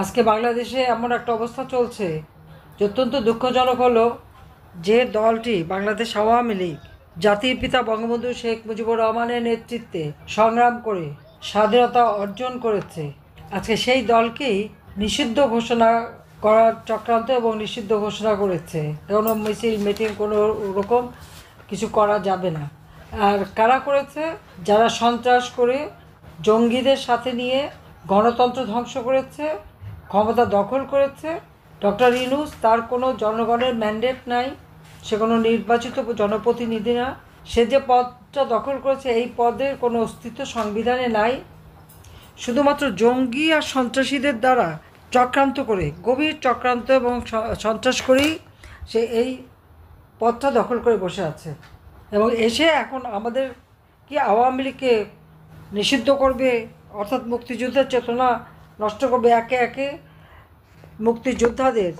আজকে বাংলাদেশে এমন একটা অবস্থা চলছে যে অত্যন্ত দুঃখজনক হলো যে দলটি বাংলাদেশ আওয়ামী লীগ জাতির পিতা বঙ্গবন্ধু শেখ মুজিবুর রহমানের নেতৃত্বে সংগ্রাম করে স্বাধীনতা অর্জন করেছে, আজকে সেই দলকেই নিষিদ্ধ ঘোষণা করার চক্রান্ত এবং নিষিদ্ধ ঘোষণা করেছে। কোনো মিছিল মিটিং কোনো রকম কিছু করা যাবে না। আর কারা করেছে? যারা সন্ত্রাস করে জঙ্গিদের সাথে নিয়ে গণতন্ত্র ধ্বংস করেছে, ক্ষমতা দখল করেছে। ডক্টর ইউনূস, তার কোনো জনগণের ম্যান্ডেট নাই, সে কোনো নির্বাচিত জনপ্রতিনিধি না। সে যে পদটা দখল করেছে এই পদের কোনো অস্তিত্ব সংবিধানে নাই। শুধুমাত্র জঙ্গি আর সন্ত্রাসীদের দ্বারা চক্রান্ত করে, গভীর চক্রান্ত এবং সন্ত্রাস করেই সে এই পদটা দখল করে বসে আছে। এবং এসে এখন আমাদের কি আওয়ামী লীগকে নিষিদ্ধ করবে, অর্থাৎ মুক্তিযুদ্ধের চেতনা নষ্ট করবে। একে একে মুক্তিযোদ্ধাদের,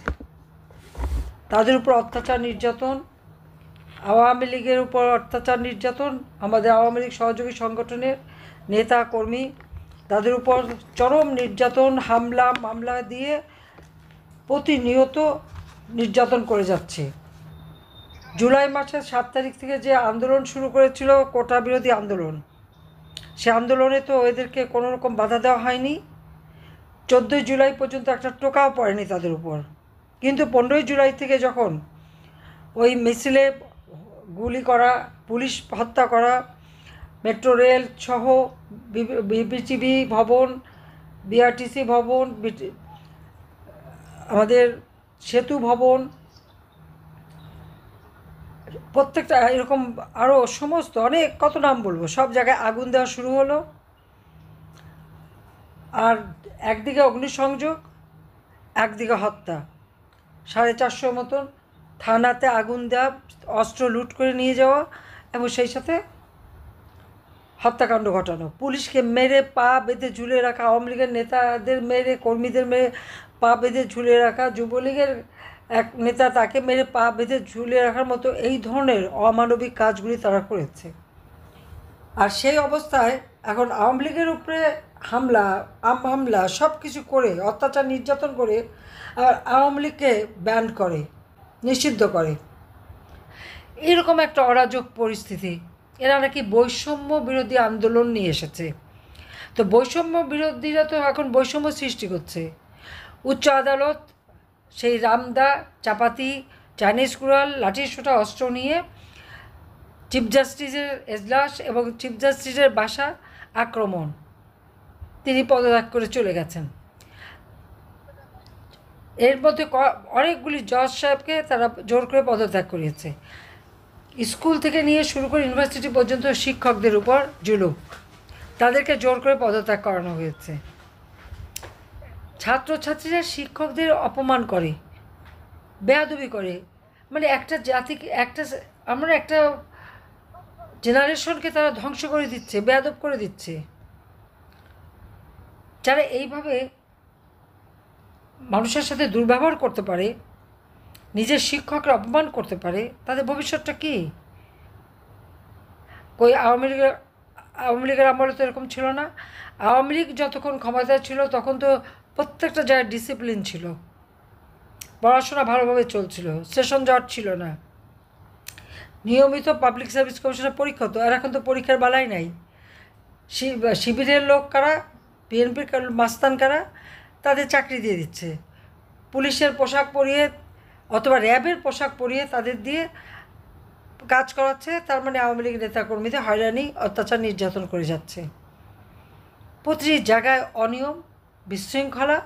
তাদের উপর অত্যাচার নির্যাতন, আওয়ামী লীগের উপর অত্যাচার নির্যাতন, আমাদের আওয়ামী লীগ সহযোগী সংগঠনের নেতা কর্মী, তাদের উপর চরম নির্যাতন, হামলা মামলা দিয়ে প্রতিনিয়ত নির্যাতন করে যাচ্ছে। জুলাই মাসের 7 তারিখ থেকে যে আন্দোলন শুরু করেছিল, কোটা বিরোধী আন্দোলন, সে আন্দোলনে তো এদেরকে কোনো রকম বাধা দেওয়া হয়নি। 14ই জুলাই পর্যন্ত একটা টোকাও পড়েনি তাদের উপর। কিন্তু 15ই জুলাই থেকে যখন ওই মিছিলে গুলি করা, পুলিশ হত্যা করা, মেট্রো রেল সহ বিপিটিভি ভবন, বিআরটিসি ভবন, আমাদের সেতু ভবন, প্রত্যেকটা এরকম আরও সমস্ত অনেক, কত নাম বলবো, সব জায়গায় আগুন দেওয়া শুরু হলো। আর একদিকে অগ্নিসংযোগ, একদিকে হত্যা। 450 মতন থানাতে আগুন দেওয়া, অস্ত্র লুট করে নিয়ে যাওয়া এবং সেই সাথে হত্যাকাণ্ড ঘটানো। পুলিশকে মেরে পা বেঁধে ঝুলে রাখা, আওয়ামী লীগের নেতাদের মেরে, কর্মীদের মেরে পা বেঁধে ঝুলে রাখা, যুবলীগের এক নেতা তাকে মেরে পা বেঁধে ঝুলে রাখার মতো এই ধরনের অমানবিক কাজগুলি তারা করেছে। আর সেই অবস্থায় এখন আওয়ামী লীগের উপরে হামলা সব কিছু করে, অত্যাচার নির্যাতন করে, আর আওয়ামী লীগকে ব্যান করে, নিষিদ্ধ করে। এরকম একটা অরাজক পরিস্থিতি। এরা নাকি বৈষম্য বিরোধী আন্দোলন নিয়ে এসেছে। তো বৈষম্য বিরোধীরা তো এখন বৈষম্য সৃষ্টি করছে। উচ্চ আদালত সেই রামদা, চাপাতি, চাইনিজ কুড়াল, লাঠির সোঁটা অস্ত্র নিয়ে চিফ জাস্টিসের এজলাস এবং চিফ জাস্টিসের বাসা আক্রমণ, তিনি পদত্যাগ করে চলে গেছেন। এর মধ্যে অনেকগুলি জজ সাহেবকে তারা জোর করে পদত্যাগ করিয়েছে। স্কুল থেকে নিয়ে শুরু করে ইউনিভার্সিটি পর্যন্ত শিক্ষকদের উপর জুলুম, তাদেরকে জোর করে পদত্যাগ করানো হয়েছে। ছাত্রছাত্রীরা শিক্ষকদের অপমান করে, বেয়াদবি করে। মানে একটা জাতিকে, আমরা একটা জেনারেশনকে তারা ধ্বংস করে দিচ্ছে, বেয়াদব করে দিচ্ছে। যারা এইভাবে মানুষের সাথে দুর্ব্যবহার করতে পারে, নিজের শিক্ষকরা অপমান করতে পারে, তাদের ভবিষ্যৎটা কী? কই আওয়ামী লীগের আমলে তো এরকম ছিল না। আওয়ামী লীগ যতক্ষণ ক্ষমতায় ছিল তখন তো প্রত্যেকটা জায়গায় ডিসিপ্লিন ছিল, পড়াশোনা ভালোভাবে চলছিল, সেশন জট ছিল না, নিয়মিত পাবলিক সার্ভিস কমিশনের পরীক্ষা হতো। আর এখন তো পরীক্ষার বালাই নাই। শিবিরের লোক কারা, বিএনপির মাস্তান কারা, তাদের চাকরি দিয়ে দিচ্ছে। পুলিশের পোশাক পরিয়ে অথবা র্যাবের পোশাক পরিয়ে তাদের দিয়ে কাজ করাচ্ছে। তার মানে আওয়ামী লীগ নেতাকর্মীদের হয়রানি, অত্যাচার, নির্যাতন করে যাচ্ছে। প্রতিটি জায়গায় অনিয়ম, বিশৃঙ্খলা।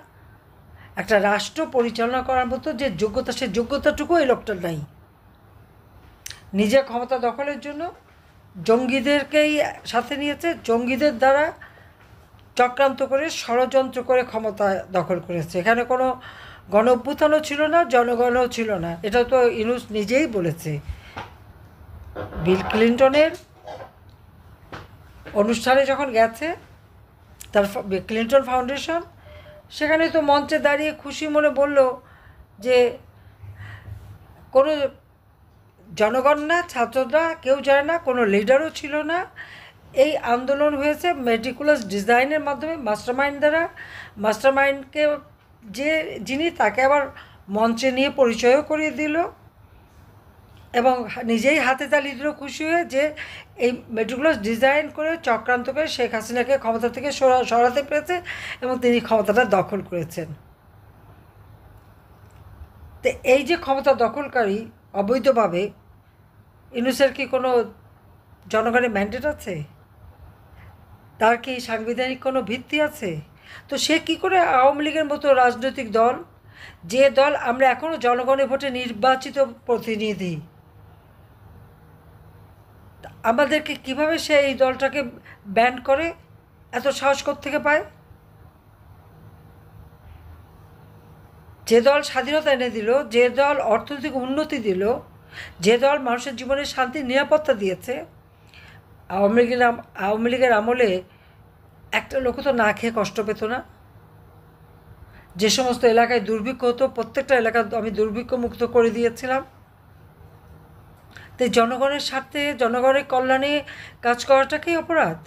একটা রাষ্ট্র পরিচালনা করার মতো যে যোগ্যতা, সে যোগ্যতাটুকু এই লোকটার নাই। নিজের ক্ষমতা দখলের জন্য জঙ্গিদেরকেই সাথে নিয়েছে, জঙ্গিদের দ্বারা চক্রান্ত করে, ষড়যন্ত্র করে ক্ষমতা দখল করেছে। এখানে কোনো গণ অভ্যুত্থানও ছিল না, জনগণও ছিল না। এটা তো ইউনূস নিজেই বলেছে। বিল ক্লিন্টনের অনুষ্ঠানে যখন গেছে, তার ক্লিন্টন ফাউন্ডেশন, সেখানে তো মঞ্চে দাঁড়িয়ে খুশি মনে বলল যে কোনো জনগণ না, ছাত্ররা কেউ যায় না, কোনো লিডারও ছিল না, এই আন্দোলন হয়েছে মেটিকুলাস ডিজাইনের মাধ্যমে, মাস্টারমাইন্ড দ্বারা। মাস্টারমাইন্ডকে যিনি তাকে আবার মঞ্চে নিয়ে পরিচয়ও করিয়ে দিল এবং নিজেই হাতে তালি দিল খুশি হয়ে যে এই মেট্রোগুলো ডিজাইন করে চক্রান্ত করে শেখ হাসিনাকে ক্ষমতা থেকে সরাতে পেরেছে এবং তিনি ক্ষমতাটা দখল করেছেন। তো এই যে ক্ষমতা দখলকারী অবৈধভাবে, ইউনূসের কি কোনো জনগণের ম্যান্ডেট আছে? তার কি সাংবিধানিক কোনো ভিত্তি আছে? তো সে কি করে আওয়ামী লীগের মতো রাজনৈতিক দল, যে দল আমরা এখনও জনগণের ভোটে নির্বাচিত প্রতিনিধি, আমাদেরকে কিভাবে সে এই দলটাকে ব্যান করে? এত সাহস কোত্থেকে পায়? যে দল স্বাধীনতা এনে দিল, যে দল অর্থনৈতিক উন্নতি দিল, যে দল মানুষের জীবনে শান্তি নিরাপত্তা দিয়েছে, আওয়ামী লীগের আমলে একটা লোক তো না খেয়ে কষ্ট পেত না। যে সমস্ত এলাকায় দুর্ভিক্ষ হতো প্রত্যেকটা এলাকা আমি দুর্ভিক্ষ মুক্ত করে দিয়েছিলাম। তাই জনগণের স্বার্থে জনগণের কল্যাণে কাজ করাটাকেই অপরাধ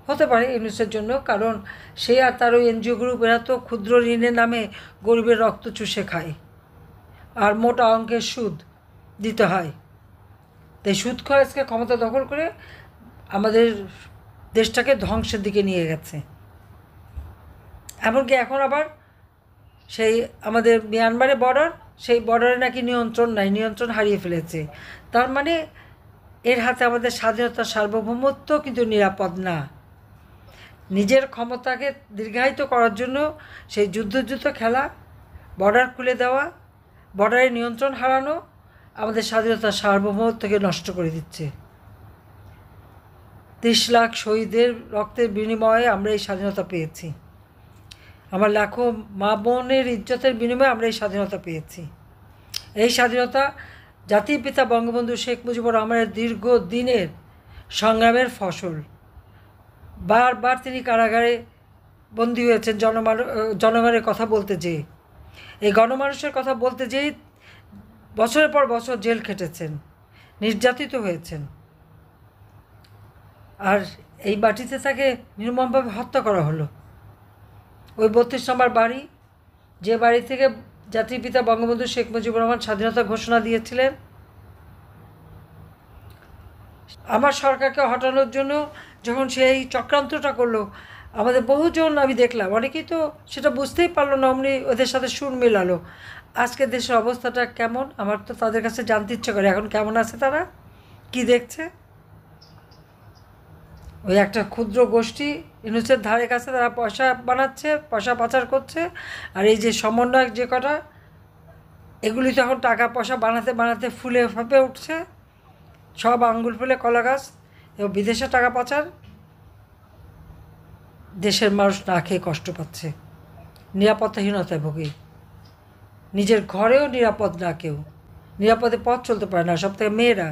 হতে পারে ইউনূসের জন্য, কারণ সে আর তার ওই এনজিও গ্রুপ এরা তো ক্ষুদ্র ঋণের নামে গরিবের রক্ত চুষে খায় আর মোটা অঙ্কের সুদ দিতে হয়। তাই সুদ খরচকে ক্ষমতা দখল করে আমাদের দেশটাকে ধ্বংসের দিকে নিয়ে গেছে। এমনকি এখন আবার সেই আমাদের মিয়ানমারের বর্ডার, সেই বর্ডারে নাকি নিয়ন্ত্রণ নাই, নিয়ন্ত্রণ হারিয়ে ফেলেছে। তার মানে এর হাতে আমাদের স্বাধীনতা সার্বভৌমত্ব কিন্তু নিরাপদ না। নিজের ক্ষমতাকে দীর্ঘায়িত করার জন্য সেই যুদ্ধ খেলা, বর্ডার খুলে দেওয়া, বর্ডারে নিয়ন্ত্রণ হারানো আমাদের স্বাধীনতার সার্বভৌমত্বকে নষ্ট করে দিচ্ছে। 30 লাখ শহীদের রক্তের বিনিময়ে আমরা এই স্বাধীনতা পেয়েছি। আমার লাখো মা বোনের ইজ্জতের বিনিময়ে আমরা এই স্বাধীনতা পেয়েছি। এই স্বাধীনতা জাতির পিতা বঙ্গবন্ধু শেখ মুজিবুর রহমানের দীর্ঘ দিনের সংগ্রামের ফসল। বারবার তিনি কারাগারে বন্দী হয়েছেন জনগণের কথা বলতে যেয়ে, এই গণমানুষের কথা বলতে যেয়ে বছরের পর বছর জেল খেটেছেন, নির্যাতিত হয়েছেন। আর এই বাটিতে তাকে নির্মমভাবে হত্যা করা হলো। ওই 32 নম্বর বাড়ি, যে বাড়ি থেকে জাতির পিতা বঙ্গবন্ধু শেখ মুজিবুর রহমান স্বাধীনতা ঘোষণা দিয়েছিলেন, আমার সরকারকে হটানোর জন্য যখন সেই চক্রান্তটা করলো, আমাদের বহুজন আমি দেখলাম, অনেকেই তো সেটা বুঝতেই পারলো না, অমনি ওদের সাথে সুর মেলালো। আজকে দেশের অবস্থাটা কেমন আমার তো তাদের কাছে জানতে ইচ্ছে করে, এখন কেমন আছে তারা, কি দেখছে? ওই একটা ক্ষুদ্র গোষ্ঠী ইউনূসের ধারে কাছে তারা পয়সা বানাচ্ছে, পয়সা পাচার করছে। আর এই যে সমন্বয়ক যে কটা, এগুলি তখন টাকা পয়সা বানাতে বানাতে ফুলে ফাঁপে উঠছে, সব আঙ্গুল ফুলে কলা গাছ, এবং বিদেশে টাকা পাচার। দেশের মানুষ না খেয়ে কষ্ট পাচ্ছে, নিরাপত্তাহীনতায় ভোগে, নিজের ঘরেও নিরাপদ না, কেউ নিরাপদে পথ চলতে পারে না। সব থেকে মেয়েরা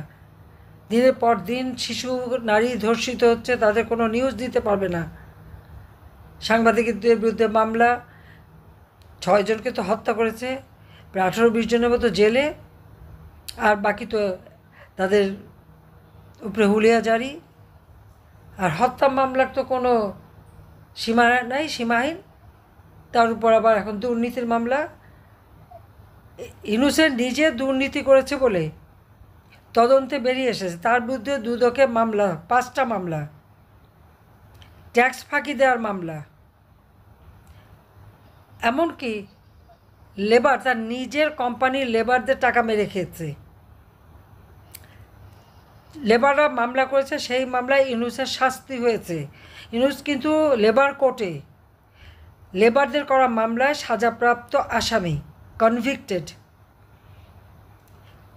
দিনের পর দিন শিশু নারী ধর্ষিত হচ্ছে, তাদের কোনো নিউজ দিতে পারবে না। সাংবাদিকদের বিরুদ্ধে মামলা, 6 জনকে তো হত্যা করেছে, প্রায় 18-20 জনের মতো জেলে, আর বাকি তো তাদের উপরে হুলিয়া জারি। আর হত্যা মামলার তো কোনো সীমা নাই, সীমাহীন। তার উপর আবার এখন দুর্নীতির মামলা। ইউনূসের নিজে দুর্নীতি করেছে বলে তদন্তে বেরিয়ে এসেছে, তার বিরুদ্ধে দুদকে মামলা, 5টা মামলা, ট্যাক্স ফাঁকি দেওয়ার মামলা। এমনকি লেবার, তার নিজের কোম্পানির লেবারদের টাকা মেরে খেয়েছে। লেবাররা মামলা করেছে, সেই মামলায় ইউনূসের শাস্তি হয়েছে। ইউনূস কিন্তু লেবার কোর্টে লেবারদের করা মামলায় সাজাপ্রাপ্ত আসামি, কনভিক্টেড।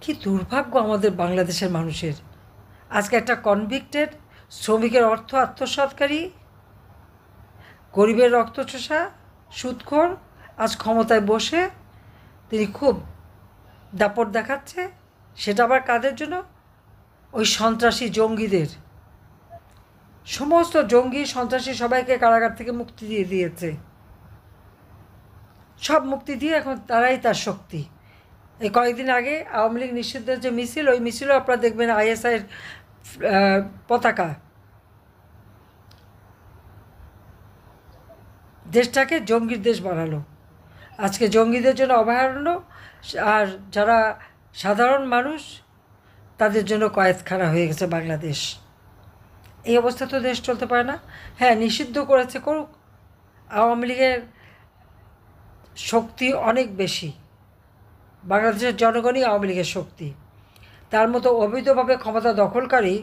কি দুর্ভাগ্য আমাদের বাংলাদেশের মানুষের। আজকে একটা কনভিক্টেড শ্রমিকের অর্থ আত্মসাৎকারী, গরিবের রক্তচোষা, সুদখোর, আজ ক্ষমতায় বসে তিনি খুব দাপট দেখাচ্ছে। সেটা আবার কাদের জন্য? ওই সন্ত্রাসী জঙ্গিদের। সমস্ত জঙ্গি সন্ত্রাসী সবাইকে কারাগার থেকে মুক্তি দিয়ে দিয়েছে, সব মুক্তি দিয়ে এখন তারাই তার শক্তি। এই কয়েকদিন আগে আওয়ামী লীগ নিষিদ্ধের যে মিছিল, ওই মিছিলও আপনারা দেখবেন আইএসআইয়ের পতাকা। দেশটাকে জঙ্গির দেশ বানালো। আজকে জঙ্গিদের জন্য অভয়ারণ্য, আর যারা সাধারণ মানুষ তাদের জন্য কয়েদখানা হয়ে গেছে বাংলাদেশ। এই অবস্থা তো দেশ চলতে পারে না। হ্যাঁ, নিষিদ্ধ করেছে, করুক। আওয়ামী লীগের শক্তি অনেক বেশি, বাংলাদেশের জনগণই আওয়ামী লীগের শক্তি। তার মতো অবৈধভাবে ক্ষমতা দখলকারী,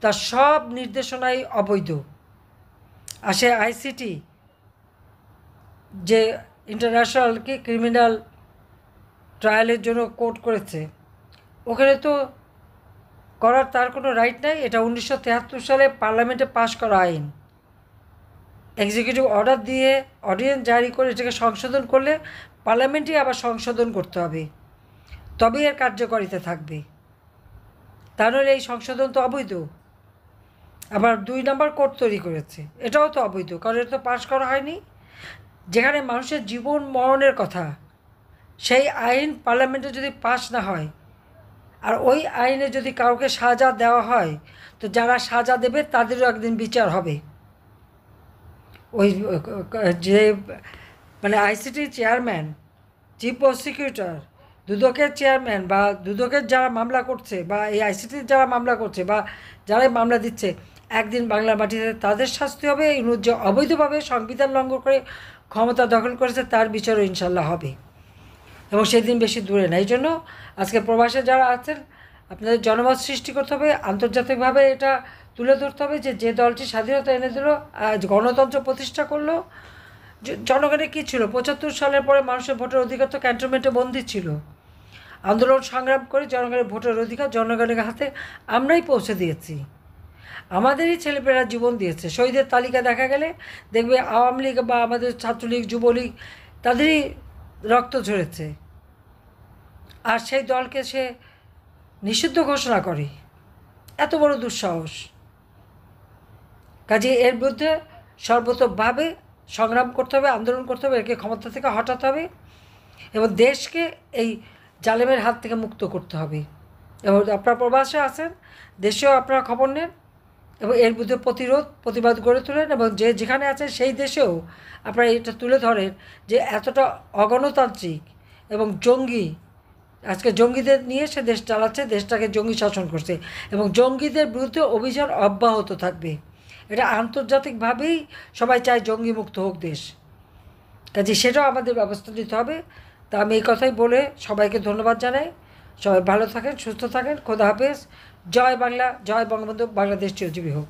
তার সব নির্দেশনাই অবৈধ। আর সে আইসিটি যে ইন্টারন্যাশনাল ক্রিমিনাল ট্রায়ালের জন্য কোর্ট করেছে, ওখানে তো করার তার কোনো রাইট নাই। এটা 1973 সালে পার্লামেন্টে পাশ করা আইন। এক্সিকিউটিভ অর্ডার দিয়ে অর্ডিন্যান্স জারি করে এটাকে সংশোধন করলে পার্লামেন্টই আবার সংশোধন করতে হবে, তবেই এর কার্যকারিতা থাকবে। তা নাহলে এই সংশোধন তো অবৈধ। আবার 2 নম্বর কোর্ট তৈরি করেছে, এটাও তো অবৈধ, কারণ এটা তো পাশ করা হয়নি। যেখানে মানুষের জীবন মরণের কথা, সেই আইন পার্লামেন্টে যদি পাশ না হয়, আর ওই আইনে যদি কাউকে সাজা দেওয়া হয়, তো যারা সাজা দেবে তাদেরও একদিন বিচার হবে। ওই যে মানে আইসিটির চেয়ারম্যান, চিফ প্রসিকিউটর, দুদকের চেয়ারম্যান, বা দুদকের যারা মামলা করছে, বা এই আইসিটির যারা মামলা করছে, বা যারাই মামলা দিচ্ছে, একদিন বাংলা মাটিতে তাদের শাস্তি হবে। ইনুজ যে অবৈধভাবে সংবিধান লঙ্ঘন করে ক্ষমতা দখল করেছে তার বিচারও ইনশাল্লাহ হবে, এবং সেদিন বেশি দূরে না। এই জন্য আজকে প্রবাসে যারা আছেন, আপনাদের জনমত সৃষ্টি করতে হবে, আন্তর্জাতিকভাবে এটা তুলে ধরতে হবে যে যে দলটি স্বাধীনতা এনে দিল, গণতন্ত্র প্রতিষ্ঠা করলো। জনগণের কী ছিল? 75 সালের পরে মানুষের ভোটের অধিকার তো ক্যান্টনমেন্টে বন্দী ছিল। আন্দোলন সংগ্রাম করে জনগণের ভোটের অধিকার জনগণের হাতে আমরাই পৌঁছে দিয়েছি। আমাদেরই ছেলেমেয়েরা জীবন দিয়েছে। শহীদের তালিকা দেখা গেলে দেখবে আওয়ামী লীগ বা আমাদের ছাত্রলীগ, যুবলীগ, তাদেরই রক্ত ঝরেছে। আর সেই দলকে সে নিষিদ্ধ ঘোষণা করে, এত বড় দুঃসাহস। কাজে এর বিরুদ্ধে সর্বতোভাবে সংগ্রাম করতে হবে, আন্দোলন করতে হবে, একে ক্ষমতা থেকে হটাতে হবে, এবং দেশকে এই জালেমের হাত থেকে মুক্ত করতে হবে। এবং আপনারা প্রবাসে আছেন, দেশেও আপনারা খবর নেন, এবং এর বিরুদ্ধে প্রতিবাদ গড়ে তোলেন, এবং যে যেখানে আছেন সেই দেশেও আপনারা এটা তুলে ধরেন যে এতটা অগণতান্ত্রিক এবং জঙ্গি, আজকে জঙ্গিদের নিয়ে সে দেশ চালাচ্ছে, দেশটাকে জঙ্গি শাসন করছে, এবং জঙ্গিদের বিরুদ্ধে অভিযান অব্যাহত থাকবে। এটা আন্তর্জাতিকভাবেই সবাই চায় জঙ্গি মুক্ত হোক দেশ। কাজে সেটাও আমাদের ব্যবস্থা নিতে হবে। তা আমি এই কথাই বলে সবাইকে ধন্যবাদ জানাই। সবাই ভালো থাকেন, সুস্থ থাকেন। খোদা হাফেজ। জয় বাংলা, জয় বঙ্গবন্ধু, বাংলাদেশ চিরজীবী হোক।